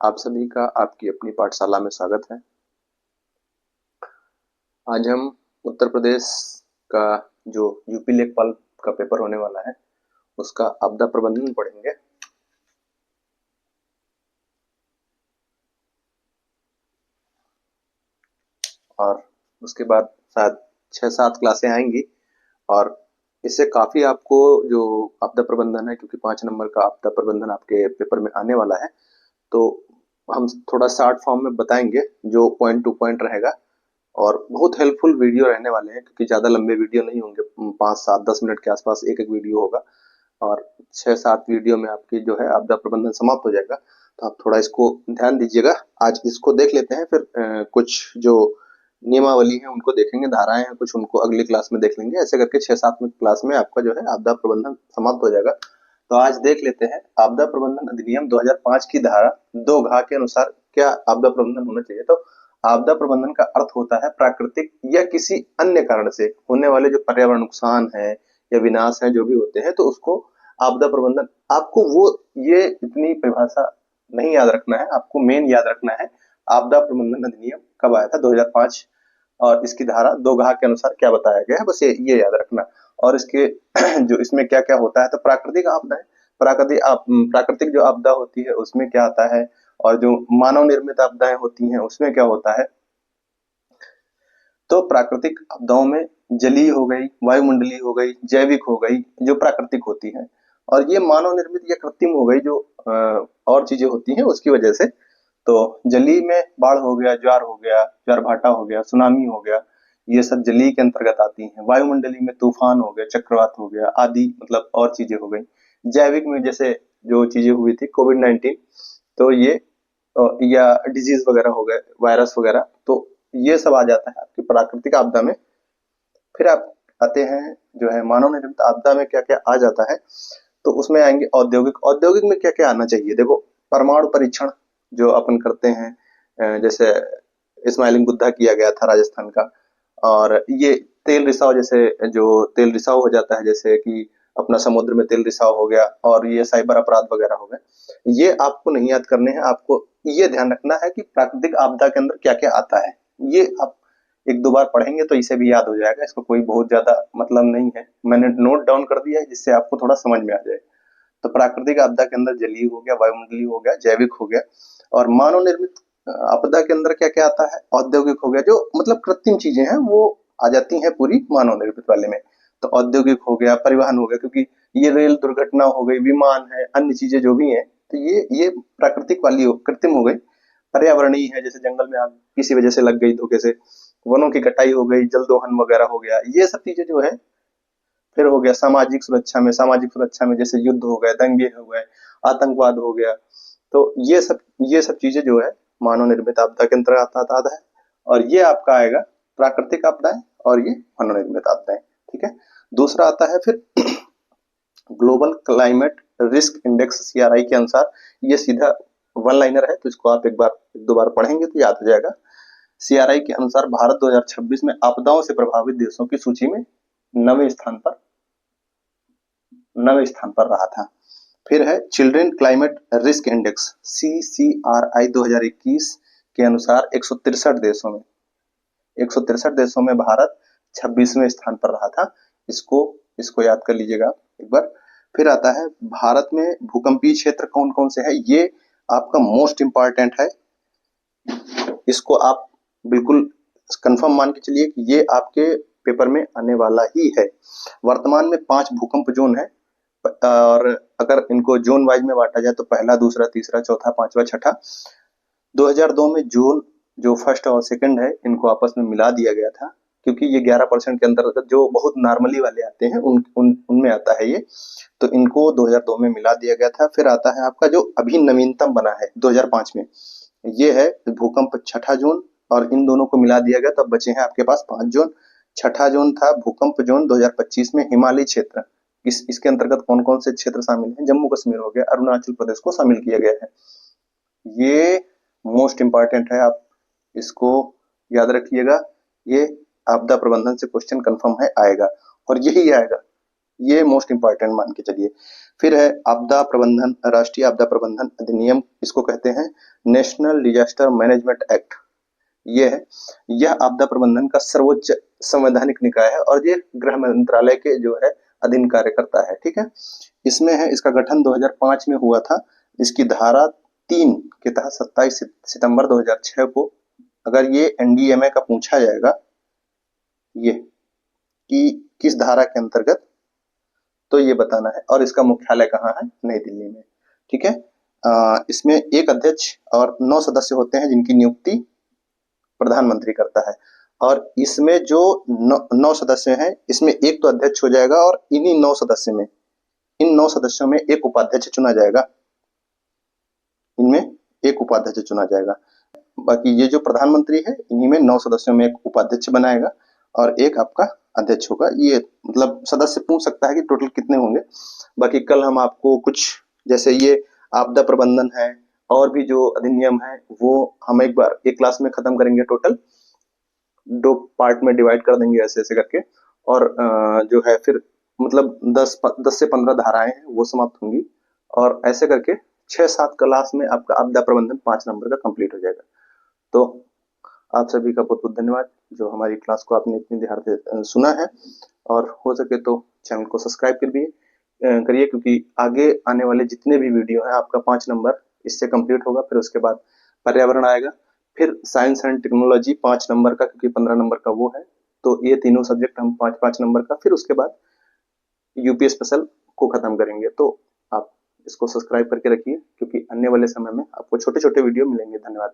आप सभी का आपकी अपनी पाठशाला में स्वागत है। आज हम उत्तर प्रदेश का जो यूपी लेखपाल का पेपर होने वाला है उसका आपदा प्रबंधन पढ़ेंगे। और उसके बाद शायद 6-7 क्लासें आएंगी और इससे काफी आपको जो आपदा प्रबंधन है, क्योंकि 5 नंबर का आपदा प्रबंधन आपके पेपर में आने वाला है, तो हम थोड़ा शॉर्ट फॉर्म में बताएंगे जो पॉइंट टू पॉइंट रहेगा। और बहुत हेल्पफुल वीडियो रहने वाले हैं, क्योंकि ज्यादा लंबे वीडियो नहीं होंगे। 5-7-10 मिनट के आसपास एक एक वीडियो होगा और 6-7 वीडियो में आपकी जो है आपदा प्रबंधन समाप्त हो जाएगा। तो आप थोड़ा इसको ध्यान दीजिएगा। आज इसको देख लेते हैं, फिर कुछ जो नियमावली है उनको देखेंगे, धाराएं हैं कुछ उनको अगली क्लास में देख लेंगे। ऐसे करके 6-7 क्लास में आपका जो है आपदा प्रबंधन समाप्त हो जाएगा। तो आज देख लेते हैं आपदा प्रबंधन अधिनियम 2005 की धारा 2 घ के अनुसार क्या आपदा प्रबंधन होना चाहिए। तो आपदा प्रबंधन का अर्थ होता है प्राकृतिक या किसी अन्य कारण से होने वाले जो पर्यावरण नुकसान है या विनाश है जो भी होते हैं, तो उसको आपदा प्रबंधन। आपको वो ये इतनी परिभाषा नहीं याद रखना है, आपको मेन याद रखना है आपदा प्रबंधन अधिनियम कब आया था, 2005, और इसकी धारा 2 घ के अनुसार क्या बताया गया है, बस ये याद रखना। और इसके जो इसमें क्या क्या होता है, तो प्राकृतिक आपदा है। प्राकृतिक जो आपदा होती है उसमें क्या आता है, और जो मानव निर्मित आपदाएं होती हैं उसमें क्या होता है। तो प्राकृतिक आपदाओं में जलीय हो गई, वायुमंडलीय हो गई, जैविक हो गई, जो प्राकृतिक होती है। और ये मानव निर्मित या कृत्रिम हो गई जो और चीजें होती हैं उसकी वजह से। तो जलीय में बाढ़ हो गया, ज्वार हो गया, ज्वार भाटा हो गया, सुनामी हो गया, ये सब जलीय के अंतर्गत आती हैं। वायुमंडलीय में तूफान हो गया, चक्रवात हो गया आदि, मतलब और चीजें हो गई। जैविक में जैसे जो चीजें हुई थी कोविड-19, तो ये या डिजीज वगैरह हो गए, वायरस वगैरह, तो ये सब आ जाता है आपकी प्राकृतिक आपदा में। फिर आप आते हैं जो है मानव निर्मित आपदा में क्या क्या आ जाता है, तो उसमें आएंगे औद्योगिक। औद्योगिक में क्या क्या आना चाहिए, देखो परमाणु परीक्षण जो अपन करते हैं, जैसे स्माइलिंग बुद्धा किया गया था राजस्थान का। और ये तेल रिसाव, जैसे जो तेल रिसाव हो जाता है, जैसे कि अपना समुद्र में तेल रिसाव हो गया, और ये साइबर अपराध वगैरह हो गए, ये आपको नहीं याद करने हैं। आपको ये ध्यान रखना है कि प्राकृतिक आपदा के अंदर क्या क्या आता है। ये आप 1-2 बार पढ़ेंगे तो इसे भी याद हो जाएगा, इसको कोई बहुत ज्यादा मतलब नहीं है, मैंने नोट डाउन कर दिया है जिससे आपको थोड़ा समझ में आ जाए। तो प्राकृतिक आपदा के अंदर जलीय हो गया, वायुमंडलीय हो गया, जैविक हो गया। और मानव निर्मित आपदा के अंदर क्या क्या आता है, औद्योगिक हो गया, जो मतलब कृत्रिम चीजें हैं वो आ जाती हैं पूरी मानव निर्मित वाले में। तो औद्योगिक हो गया, परिवहन हो गया, क्योंकि ये रेल दुर्घटना हो गई, विमान है, अन्य चीजें जो भी हैं, तो ये प्राकृतिक वाली कृत्रिम हो गई। पर्यावरणीय है, जैसे जंगल में आग किसी वजह से लग गई धोखे से, वनों की कटाई हो गई, जल दोहन वगैरह हो गया, ये सब चीजें जो है। फिर हो गया सामाजिक सुरक्षा में जैसे युद्ध हो गए, दंगे हो गए, आतंकवाद हो गया। तो ये सब चीजें जो है मानव निर्मित आपदा के अंतर्गत आता है। और ये आपका आएगा प्राकृतिक आपदाएं, और ये मानव निर्मित आपदाएं। ठीक है। दूसरा आता है फिर global climate risk index, CRI के अनुसार। ये सीधा वन लाइनर है, तो इसको आप 1-2 बार पढ़ेंगे तो याद हो जाएगा। सीआरआई के अनुसार भारत 2026 में आपदाओं से प्रभावित देशों की सूची में 9वें स्थान पर रहा था। फिर है children climate risk index, CCRI 2021 के अनुसार 163 देशों में भारत 26वें स्थान पर रहा था। इसको इसको याद कर लीजिएगा एक बार। फिर आता है भारत में भूकंपीय क्षेत्र कौन कौन से है, ये आपका मोस्ट इंपॉर्टेंट है। इसको आप बिल्कुल कंफर्म मान के चलिए कि ये आपके पेपर में आने वाला ही है। वर्तमान में 5 भूकंप जोन है, और अगर इनको जोन वाइज में बांटा जाए तो पहला, दूसरा, तीसरा, चौथा, पांचवा, छठा। 2002 में जोन जो फर्स्ट और सेकंड है इनको आपस में मिला दिया गया था, क्योंकि ये 11% के अंतर्गत जो बहुत नॉर्मली वाले आते हैं उनमें आता है ये। तो इनको 2002 में मिला दिया गया था। फिर आता है आपका जो अभी नवीनतम बना है 2005 में, ये है भूकंप छठा जोन, और इन दोनों को मिला दिया गया, तब बचे हैं आपके पास 5 जोन। छठा जोन था भूकंप जोन 2025 में हिमालय क्षेत्र। इसके अंतर्गत कौन कौन से क्षेत्र शामिल हैं, जम्मू कश्मीर हो गया, अरुणाचल प्रदेश को शामिल किया गया है। ये मोस्ट इंपॉर्टेंट है, आप इसको याद रखिएगा। ये आपदा प्रबंधन से क्वेश्चन कंफर्म है आएगा, और यही आएगा ये मोस्ट इंपॉर्टेंट मान के चलिए। फिर है आपदा प्रबंधन, राष्ट्रीय आपदा प्रबंधन अधिनियम, इसको कहते हैं नेशनल डिजास्टर मैनेजमेंट एक्ट। ये है, यह आपदा प्रबंधन का सर्वोच्च संवैधानिक निकाय है और ये गृह मंत्रालय के जो है अधीन कार्य करता है। ठीक है, इसमें है, इसका गठन 2005 में हुआ था। इसकी धारा 3 के तहत 27 सितंबर 2006 को, अगर ये एनडीएमए का पूछा जाएगा ये कि किस धारा के अंतर्गत, तो ये बताना है। और इसका मुख्यालय कहाँ है? नई दिल्ली में। ठीक है, इसमें एक अध्यक्ष और 9 सदस्य होते हैं जिनकी नियुक्ति प्रधानमंत्री करता है। और इसमें जो 9 सदस्य हैं, इसमें एक तो अध्यक्ष हो जाएगा और इन्हीं 9 सदस्य में, इन 9 सदस्यों में एक उपाध्यक्ष चुना जाएगा। इनमें एक उपाध्यक्ष चुना जाएगा। बाकी ये जो प्रधानमंत्री है, इन्हीं में 9 सदस्यों में एक उपाध्यक्ष बनाएगा और एक आपका अध्यक्ष होगा। ये मतलब सदस्य पूछ सकता है कि टोटल कितने होंगे। बाकी कल हम आपको कुछ, जैसे ये आपदा प्रबंधन है और भी जो अधिनियम है, वो हम एक बार एक क्लास में खत्म करेंगे। टोटल 2 पार्ट में डिवाइड कर देंगे ऐसे ऐसे करके। और जो है फिर मतलब 10 से 15 धाराएं हैं वो समाप्त होंगी और ऐसे करके 6-7 क्लास में आपका आपदा प्रबंधन 5 नंबर का कंप्लीट हो जाएगा। तो आप सभी का बहुत बहुत धन्यवाद जो हमारी क्लास को आपने इतनी ध्यान से सुना है। और हो सके तो चैनल को सब्सक्राइब करिए, क्योंकि आगे आने वाले जितने भी वीडियो हैं आपका 5 नंबर इससे कंप्लीट होगा। फिर उसके बाद पर्यावरण आएगा, फिर साइंस एंड टेक्नोलॉजी 5 नंबर का, क्योंकि 15 नंबर का वो है। तो ये तीनों सब्जेक्ट हम 5-5 नंबर का, फिर उसके बाद यूपी स्पेशल को खत्म करेंगे। तो आप इसको सब्सक्राइब करके रखिए, क्योंकि आने वाले समय में आपको छोटे छोटे वीडियो मिलेंगे। धन्यवाद।